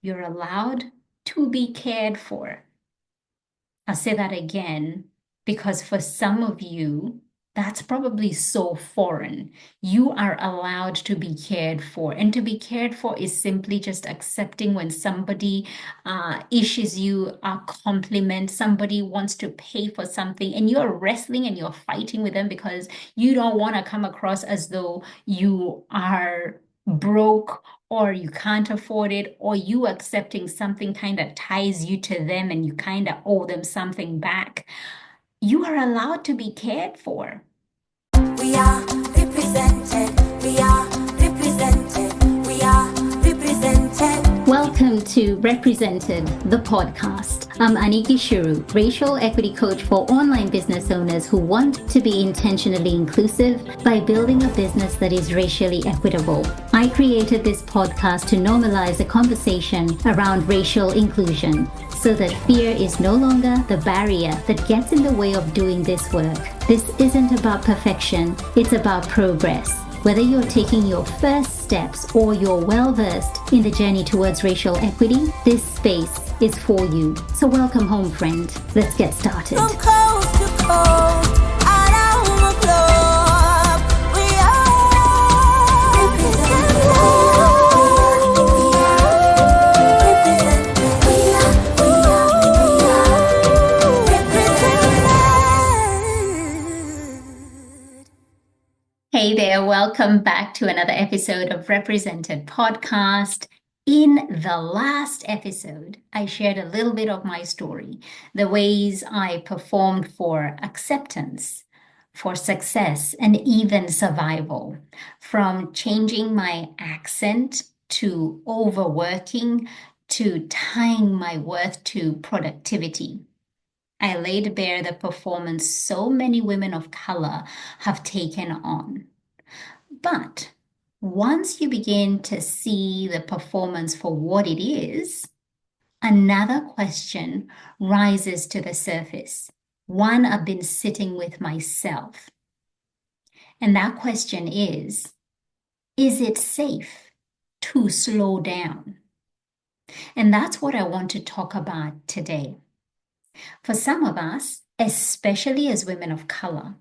You're allowed to be cared for. I'll say that again because for some of you, that's probably so foreign. You are allowed to be cared for. And to be cared for is simply just accepting when somebody issues you a compliment, somebody wants to pay for something, and you're wrestling and you're fighting with them because you don't want to come across as though you are broke or you can't afford it, or you accepting something kind of ties you to them and you kind of owe them something back. You are allowed to be cared for. We are represented. We are represented. We are represented. Welcome to Represented, the podcast. I'm Aniki Shuru, racial equity coach for online business owners who want to be intentionally inclusive by building a business that is racially equitable. I created this podcast to normalize a conversation around racial inclusion so that fear is no longer the barrier that gets in the way of doing this work. This isn't about perfection, it's about progress. Whether you're taking your first steps or you're well-versed in the journey towards racial equity, this space is for you. So welcome home, friend. Let's get started. From coast to coast, around the globe, we are represented. Hey there, welcome back to another episode of Represented Podcast. In the last episode, I shared a little bit of my story, the ways I performed for acceptance, for success, and even survival, from changing my accent to overworking to tying my worth to productivity. I laid bare the performance so many women of color have taken on. But once you begin to see the performance for what it is, another question rises to the surface, one I've been sitting with myself. And that question is it safe to slow down? And that's what I want to talk about today. For some of us, especially as women of color,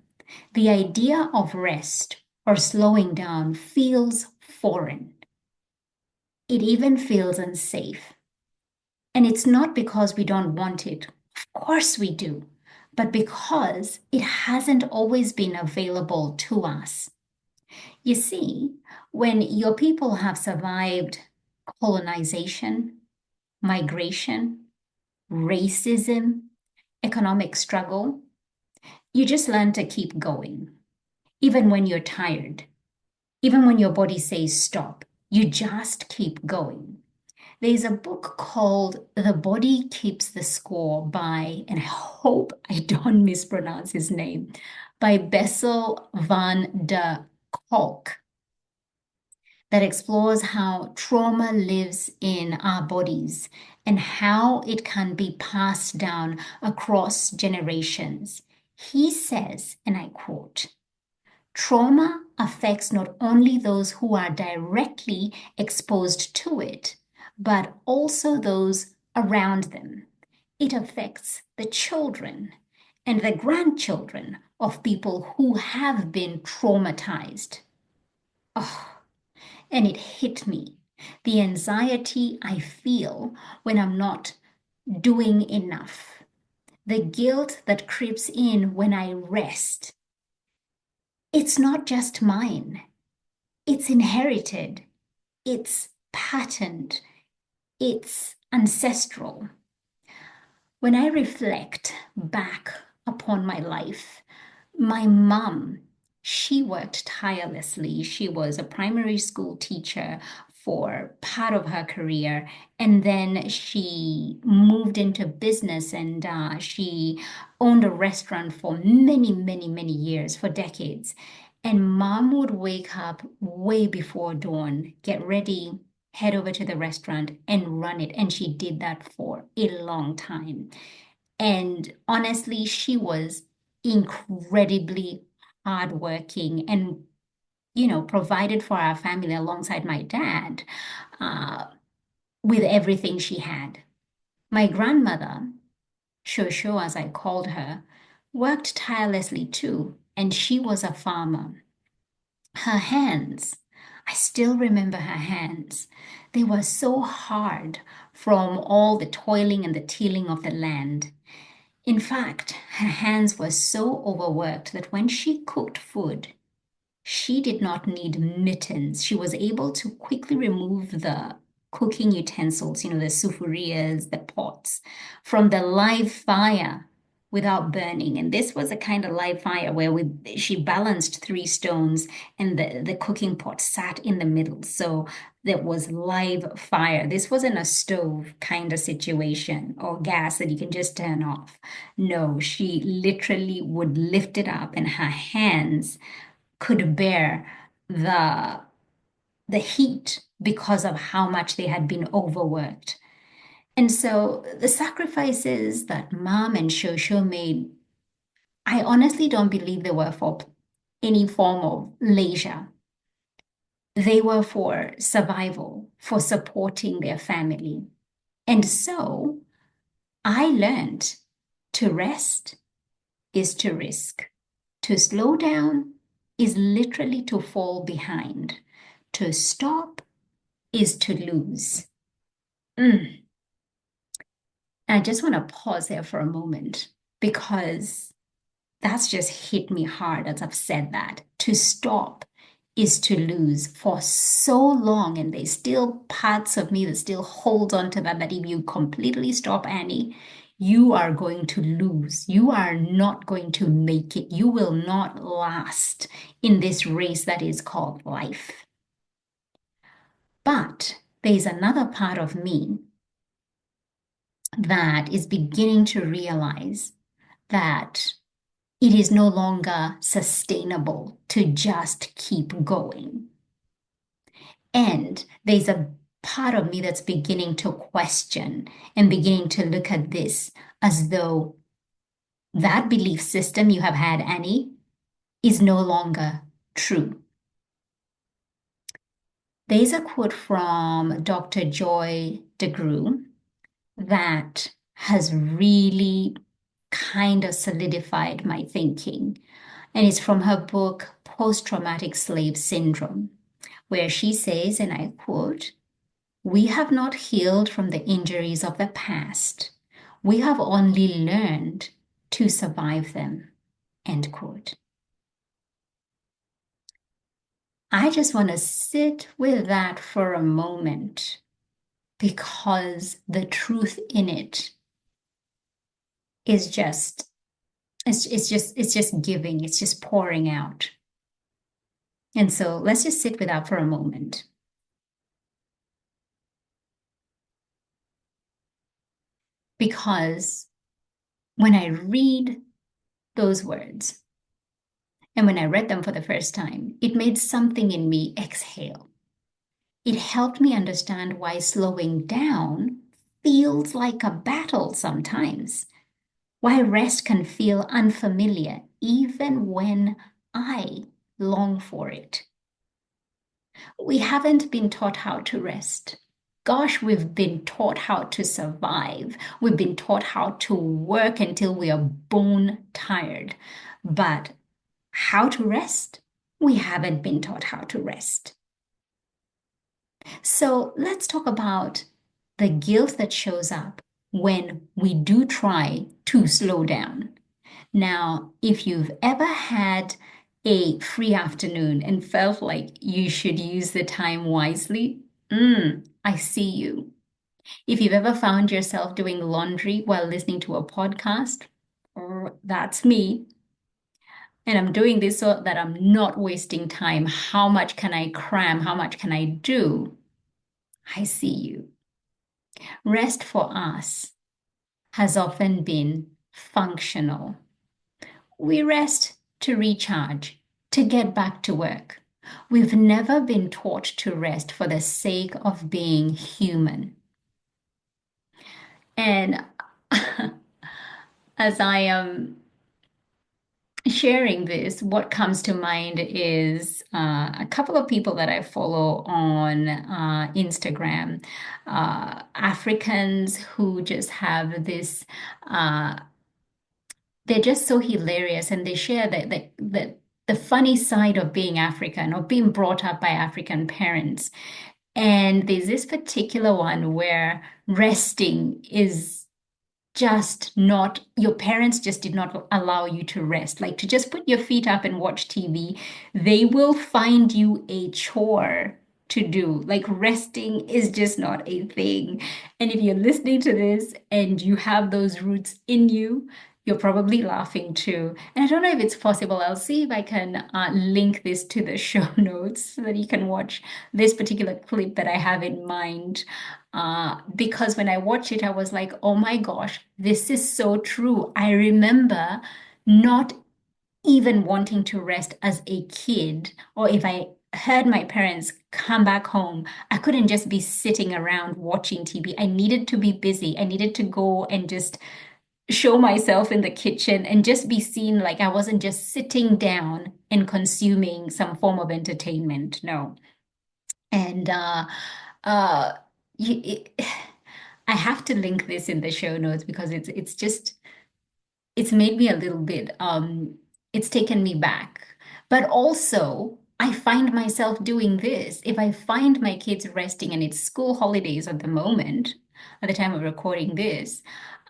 the idea of rest or slowing down feels foreign. It even feels unsafe. And it's not because we don't want it. Of course we do. But because it hasn't always been available to us. You see, when your people have survived colonization, migration, racism, economic struggle, you just learn to keep going. Even when you're tired, even when your body says stop, you just keep going. There's a book called The Body Keeps the Score by, and I hope I don't mispronounce his name, by Bessel van der Kolk, that explores how trauma lives in our bodies and how it can be passed down across generations. He says, and I quote, "Trauma affects not only those who are directly exposed to it, but also those around them. It affects the children and the grandchildren of people who have been traumatized." Oh, and it hit me. The anxiety I feel when I'm not doing enough. The guilt that creeps in when I rest. It's not just mine. It's inherited. It's patterned. It's ancestral. When I reflect back upon my life, my mom, she worked tirelessly. She was a primary school teacher for part of her career, and then she moved into business and she owned a restaurant for many, many, many years, for decades. And mom would wake up way before dawn, get ready, head over to the restaurant and run it. And she did that for a long time. And honestly, she was incredibly hardworking and, provided for our family alongside my dad. Uh, with everything she had. My grandmother, Shosho as I called her, worked tirelessly too, and she was a farmer. Her hands, I still remember her hands. They were so hard from all the toiling and the tilling of the land. In fact, her hands were so overworked that when she cooked food, she did not need mittens. She was able to quickly remove the cooking utensils, the sufurias, the pots, from the live fire without burning. And this was a kind of live fire where she balanced three stones and the cooking pot sat in the middle. So there was live fire. This wasn't a stove kind of situation or gas that you can just turn off. No, she literally would lift it up and her hands could bear the the heat because of how much they had been overworked. And so the sacrifices that Mom and Shosho made, I honestly don't believe they were for any form of leisure. They were for survival, for supporting their family. And so I learned to rest is to risk. To slow down is literally to fall behind. To stop is to lose. Mm. I just want to pause there for a moment because that's just hit me hard as I've said that. To stop is to lose for so long, and there's still parts of me that still hold on to that, that if you completely stop, Annie, you are going to lose. You are not going to make it. You will not last in this race that is called life. But there's another part of me that is beginning to realize that it is no longer sustainable to just keep going. And there's a part of me that's beginning to question and beginning to look at this as though that belief system you have had, Annie, is no longer true. There's a quote from Dr. Joy DeGruy that has really kind of solidified my thinking. And it's from her book, Post Traumatic Slave Syndrome, where she says, and I quote, "We have not healed from the injuries of the past. We have only learned to survive them." End quote. I just want to sit with that for a moment because the truth in it is just it's just giving, it's just pouring out. And so let's just sit with that for a moment. Because when I read those words and when I read them for the first time, it made something in me exhale. It helped me understand why slowing down feels like a battle sometimes, why rest can feel unfamiliar even when I long for it. We haven't been taught how to rest. Gosh, we've been taught how to survive. We've been taught how to work until we are bone tired. But how to rest? We haven't been taught how to rest. So let's talk about the guilt that shows up when we do try to slow down. Now, if you've ever had a free afternoon and felt like you should use the time wisely, I see you. If you've ever found yourself doing laundry while listening to a podcast, that's me. And I'm doing this so that I'm not wasting time. How much can I cram? How much can I do? I see you. Rest for us has often been functional. We rest to recharge, to get back to work. We've never been taught to rest for the sake of being human. And as I am sharing this, what comes to mind is a couple of people that I follow on Instagram, Africans who just have this, uh, they're just so hilarious and they share the funny side of being African or being brought up by African parents. And there's this particular one where resting is just not, your parents just did not allow you to rest, like to just put your feet up and watch TV. They will find you a chore to do. Like resting is just not a thing. And if you're listening to this and you have those roots in you, you're probably laughing too. And I don't know if it's possible. I'll see if I can link this to the show notes so that you can watch this particular clip that I have in mind, because when I watched it, I was like, oh my gosh, this is so true. I remember not even wanting to rest as a kid, or if I heard my parents come back home, I couldn't just be sitting around watching TV. I needed to be busy. I needed to go and just show myself in the kitchen and just be seen like I wasn't just sitting down and consuming some form of entertainment. No. And uh, it, I have to link this in the show notes because it's just it's made me a little bit it's taken me back. But also I find myself doing this. If I find my kids resting and it's school holidays at the moment, at the time of recording this,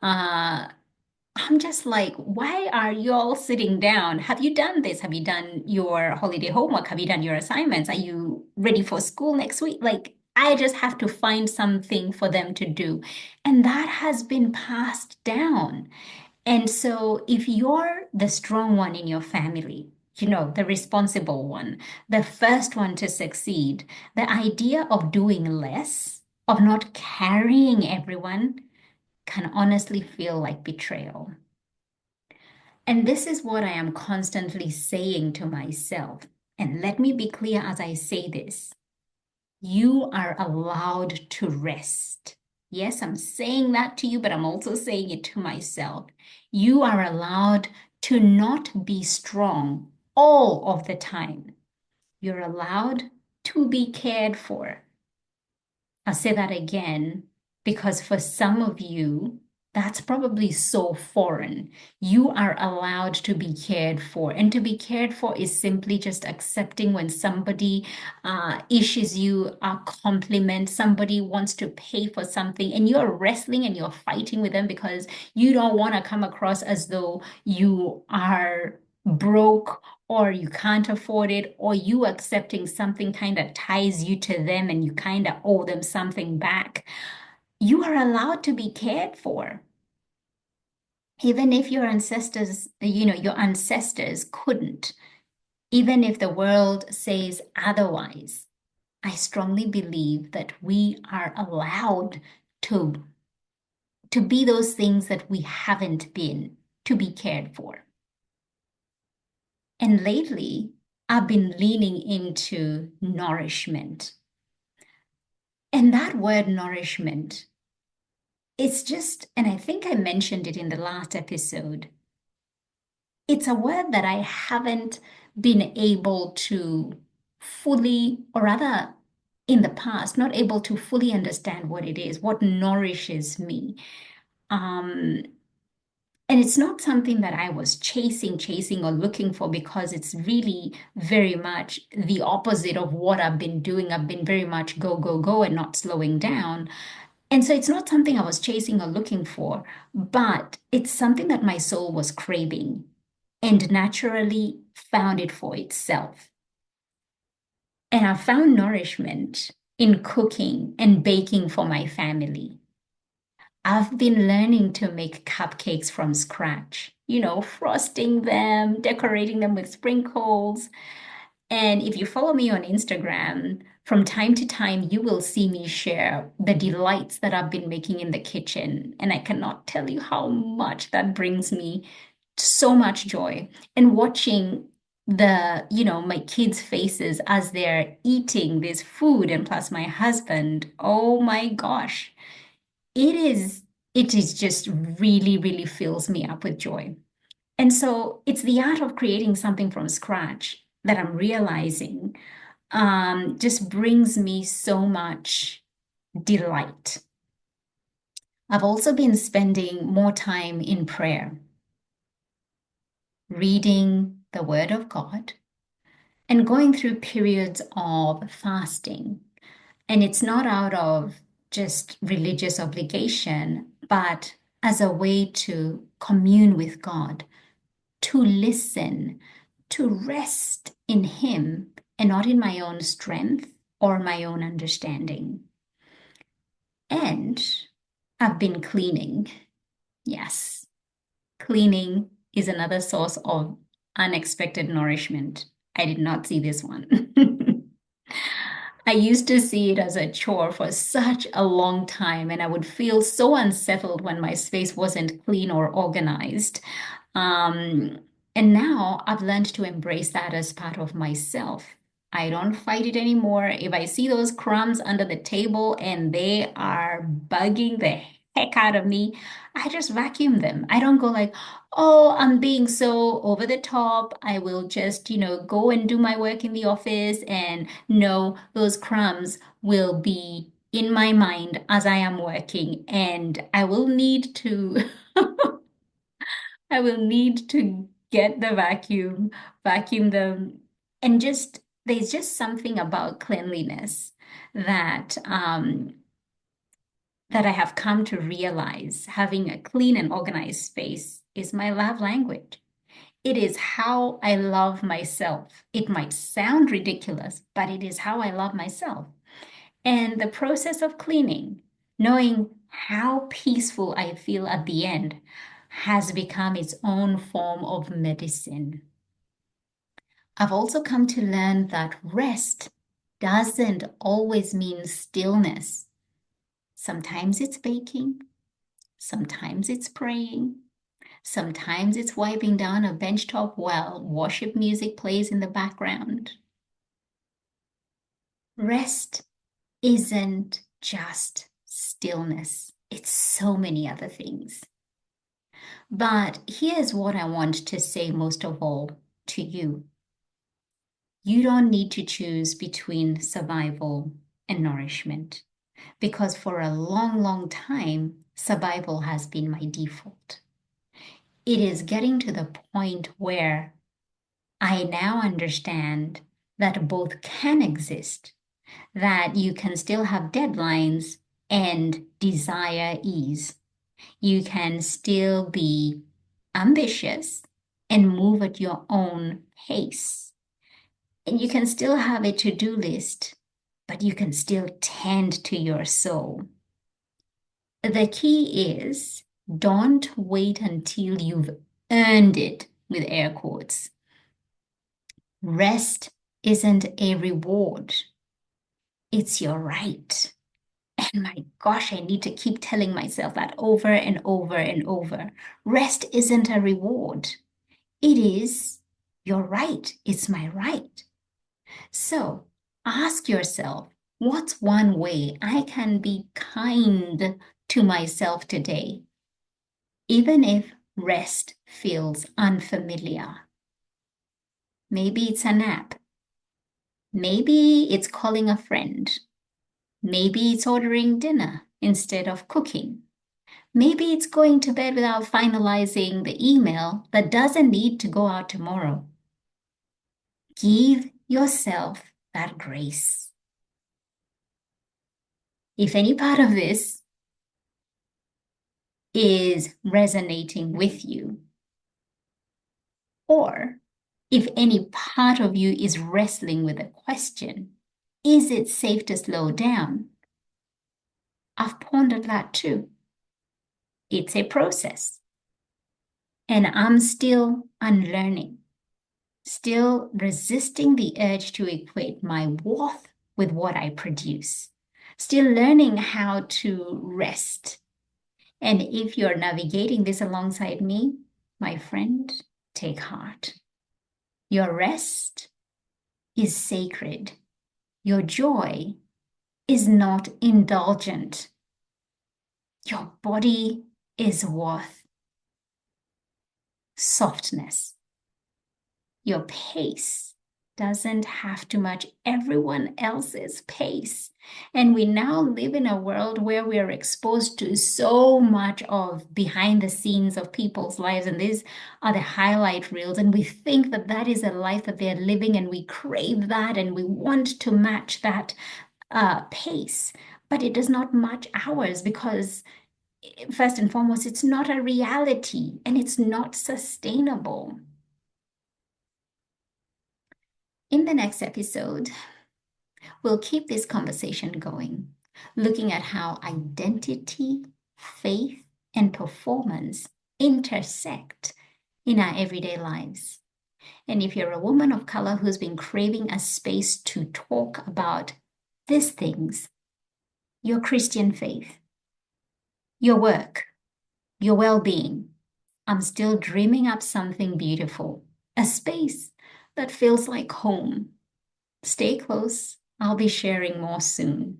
uh I'm just like, why are you all sitting down? Have you done this? Have you done your holiday homework? Have you done your assignments? Are you ready for school next week? Like, I just have to find something for them to do. And that has been passed down. And so, if you're the strong one in your family, the responsible one, the first one to succeed, the idea of doing less, of not carrying everyone, can honestly feel like betrayal. And this is what I am constantly saying to myself. And let me be clear as I say this. You are allowed to rest. Yes, I'm saying that to you, but I'm also saying it to myself. You are allowed to not be strong all of the time. You're allowed to be cared for. I'll say that again because for some of you, that's probably so foreign. You are allowed to be cared for. And to be cared for is simply just accepting when somebody issues you a compliment, somebody wants to pay for something, and you're wrestling and you're fighting with them because you don't want to come across as though you are broke or you can't afford it, or you accepting something kind of ties you to them and you kind of owe them something back. You are allowed to be cared for. Even if your ancestors couldn't, even if the world says otherwise, I strongly believe that we are allowed to, to be those things that we haven't been, to be cared for. And lately, I've been leaning into nourishment. And that word nourishment, it's just, and I think I mentioned it in the last episode, it's a word that I haven't been able to fully, or rather in the past, not able to fully understand what it is, what nourishes me. Um, And it's not something that I was chasing, or looking for because it's really very much the opposite of what I've been doing. I've been very much go, go, go and not slowing down. And so it's not something I was chasing or looking for, but it's something that my soul was craving and naturally found it for itself. And I found nourishment in cooking and baking for my family. I've been learning to make cupcakes from scratch, frosting them, decorating them with sprinkles. And if you follow me on Instagram, from time to time, you will see me share the delights that I've been making in the kitchen. And I cannot tell you how much that brings me so much joy. And watching my kids' faces as they're eating this food, and plus my husband, oh my gosh it is just really, really fills me up with joy. And so it's the art of creating something from scratch that I'm realizing just brings me so much delight. I've also been spending more time in prayer, reading the Word of God, and going through periods of fasting. And it's not out of just religious obligation, but as a way to commune with God, to listen, to rest in Him and not in my own strength or my own understanding. And I've been cleaning. Yes, cleaning is another source of unexpected nourishment. I did not see this one. I used to see it as a chore for such a long time, and I would feel so unsettled when my space wasn't clean or organized. Um, and now I've learned to embrace that as part of myself. I don't fight it anymore. If I see those crumbs under the table and they are bugging the heck out of me, I just vacuum them. I don't go like, oh, I'm being so over the top. I will just, go and do my work in the office. And no, those crumbs will be in my mind as I am working. And I will need to, I will need to get the vacuum them. And there's just something about cleanliness that, that I have come to realize having a clean and organized space is my love language. It is how I love myself. It might sound ridiculous, but it is how I love myself. And the process of cleaning, knowing how peaceful I feel at the end, has become its own form of medicine. I've also come to learn that rest doesn't always mean stillness. Sometimes it's baking, sometimes it's praying, sometimes it's wiping down a benchtop while worship music plays in the background. Rest isn't just stillness, it's so many other things. But here's what I want to say most of all to you. You don't need to choose between survival and nourishment, because for a long, long time, survival has been my default. It is getting to the point where I now understand that both can exist, that you can still have deadlines and desire ease. You can still be ambitious and move at your own pace. And you can still have a to-do list, but you can still tend to your soul. The key is don't wait until you've earned it, with air quotes. Rest isn't a reward, it's your right. And my gosh, I need to keep telling myself that over and over and over. Rest isn't a reward. It is your right. It's my right. So ask yourself, what's one way I can be kind to myself today, even if rest feels unfamiliar? Maybe it's a nap. Maybe it's calling a friend. Maybe it's ordering dinner instead of cooking. Maybe it's going to bed without finalizing the email that doesn't need to go out tomorrow. Give yourself that grace. If any part of this is resonating with you, or if any part of you is wrestling with a question, is it safe to slow down? I've pondered that too. It's a process. And I'm still unlearning, still resisting the urge to equate my worth with what I produce, still learning how to rest. And if you're navigating this alongside me, my friend, take heart. Your rest is sacred. Your joy is not indulgent. Your body is worth softness. Your pace doesn't have to match everyone else's pace. And we now live in a world where we are exposed to so much of behind the scenes of people's lives. And these are the highlight reels. And we think that that is a life that they're living, and we crave that and we want to match that pace. But it does not match ours because, first and foremost, it's not a reality and it's not sustainable. In the next episode, we'll keep this conversation going, looking at how identity, faith, and performance intersect in our everyday lives. And if you're a woman of color who's been craving a space to talk about these things, your Christian faith, your work, your well-being, I'm still dreaming up something beautiful, a space that feels like home. Stay close. I'll be sharing more soon.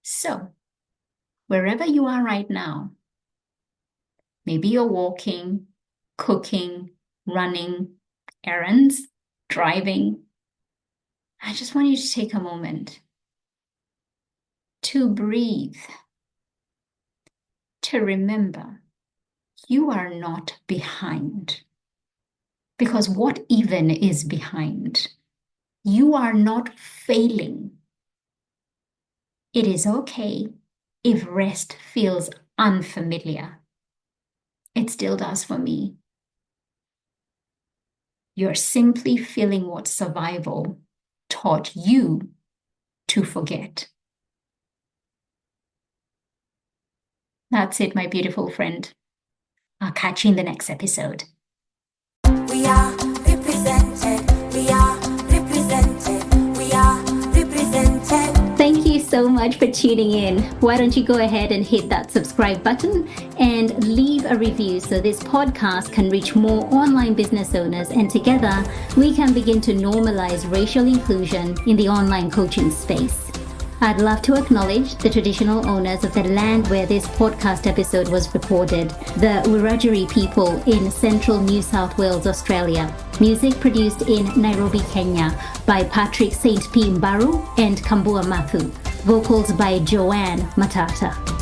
So, wherever you are right now, maybe you're walking, cooking, running, errands, driving. I just want you to take a moment to breathe, to remember you are not behind. Because what even is behind? You are not failing. It is okay if rest feels unfamiliar. It still does for me. You're simply feeling what survival taught you to forget. That's it, my beautiful friend. I'll catch you in the next episode. We are represented. We are represented. We are represented. Thank you so much for tuning in. Why don't you go ahead and hit that subscribe button and leave a review so this podcast can reach more online business owners, and together we can begin to normalize racial inclusion in the online coaching space. I'd love to acknowledge the traditional owners of the land where this podcast episode was recorded, the Wiradjuri people in central New South Wales, Australia. Music produced in Nairobi, Kenya by Patrick St. P. Mbaru and Kambua Mathu. Vocals by Joanne Matata.